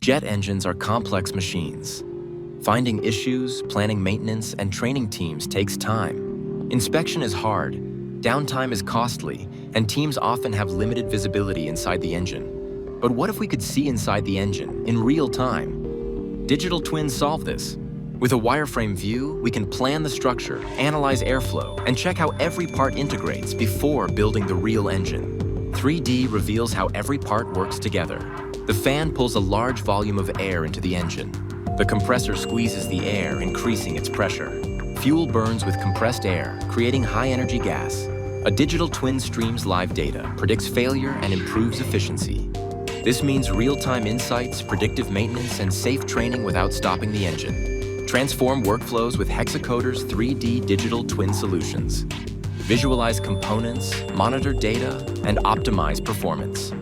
Jet engines are complex machines. Finding issues, planning maintenance, and training teams takes time. Inspection is hard, downtime is costly, and teams often have limited visibility inside the engine. But what if we could see inside the engine in real time? Digital twins solve this. With a wireframe view, we can plan the structure, analyze airflow, and check how every part integrates before building the real engine. 3D reveals how every part works together. The fan pulls a large volume of air into the engine. The compressor squeezes the air, increasing its pressure. Fuel burns with compressed air, creating high-energy gas. A digital twin streams live data, predicts failure, and improves efficiency. This means real-time insights, predictive maintenance, and safe training without stopping the engine. Transform workflows with HexaCoder's 3D digital twin solutions. Visualize components, monitor data, and optimize performance.